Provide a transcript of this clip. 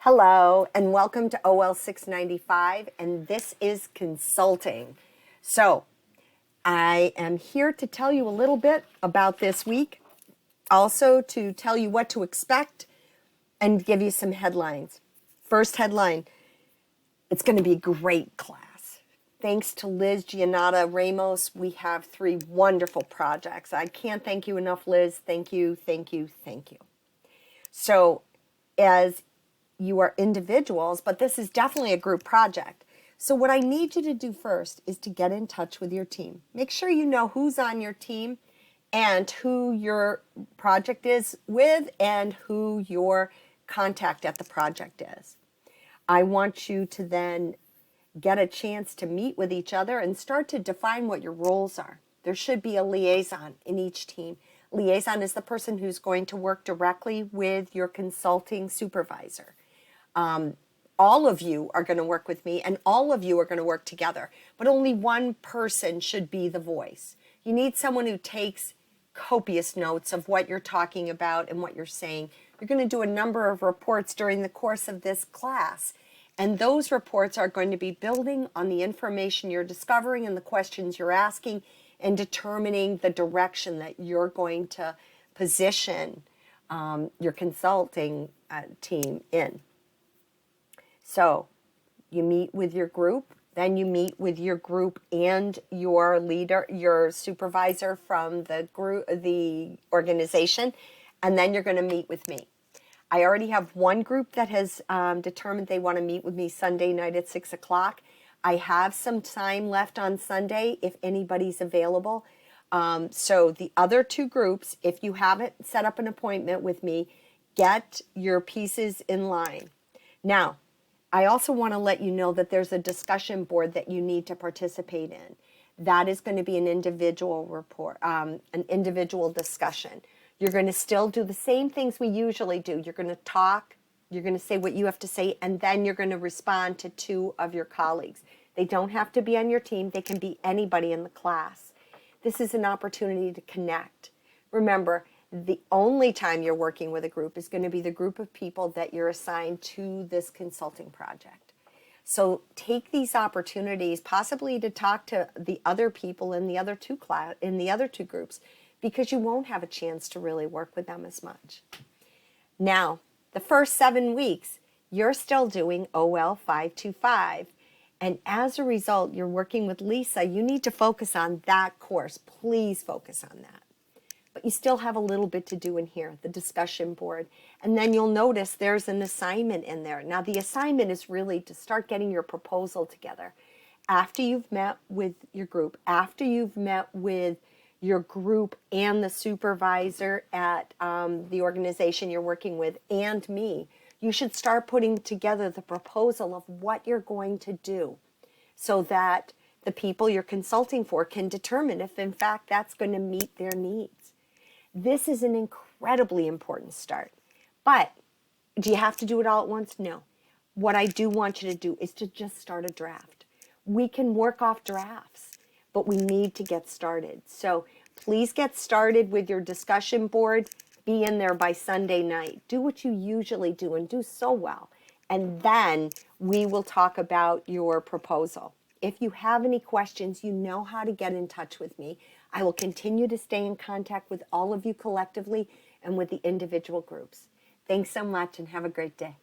Hello, and welcome to OL 695, and this is consulting. So, I am here to tell you a little bit about this week, also to tell you what to expect, and give you some headlines. First headline, it's going to be a great class. Thanks to Liz Giannotta Ramos, we have 3 wonderful projects. I can't thank you enough, Liz. Thank you, thank you, thank you. So, as you are individuals, but this is definitely a group project. So what I need you to do first is to get in touch with your team. Make sure you know who's on your team and who your project is with and who your contact at the project is. I want you to then get a chance to meet with each other and start to define what your roles are. There should be a liaison in each team. Liaison is the person who's going to work directly with your consulting supervisor. All of you are going to work with me and all of you are going to work together, but only one person should be the voice. You need someone who takes copious notes of what you're talking about and what you're saying. You're going to do a number of reports during the course of this class, and those reports are going to be building on the information you're discovering and the questions you're asking and determining the direction that you're going to position your consulting team in. So you meet with your group, then you meet with your group and your leader, your supervisor from the group, the organization, and then you're going to meet with me. I already have one group that has determined they want to meet with me Sunday night at 6 o'clock. I have some time left on Sunday if anybody's available. So the other 2 groups, if you haven't set up an appointment with me, get your pieces in line. Now, I also want to let you know that there's a discussion board that you need to participate in. That is going to be an individual report, an individual discussion. You're going to still do the same things we usually do. You're going to talk, you're going to say what you have to say, and then you're going to respond to 2 of your colleagues. They don't have to be on your team. They can be anybody in the class. This is an opportunity to connect. Remember, the only time you're working with a group is going to be the group of people that you're assigned to this consulting project. So take these opportunities possibly to talk to the other people in the other 2 groups, because you won't have a chance to really work with them as much. Now, the first 7 weeks, you're still doing OL 525. And as a result, you're working with Lisa. You need to focus on that course. Please focus on that. But you still have a little bit to do in here, the discussion board. And then you'll notice there's an assignment in there. Now, the assignment is really to start getting your proposal together. After you've met with your group, after you've met with your group and the supervisor at the organization you're working with and me, you should start putting together the proposal of what you're going to do so that the people you're consulting for can determine if, in fact, that's going to meet their needs. This is an incredibly important start. But do you have to do it all at once? No. What I do want you to do is to just start a draft. We can work off drafts, but we need to get started. So please get started with your discussion board. Be in there by Sunday night. Do what you usually do and do so well. And then we will talk about your proposal. If you have any questions, you know how to get in touch with me. I will continue to stay in contact with all of you collectively and with the individual groups. Thanks so much and have a great day.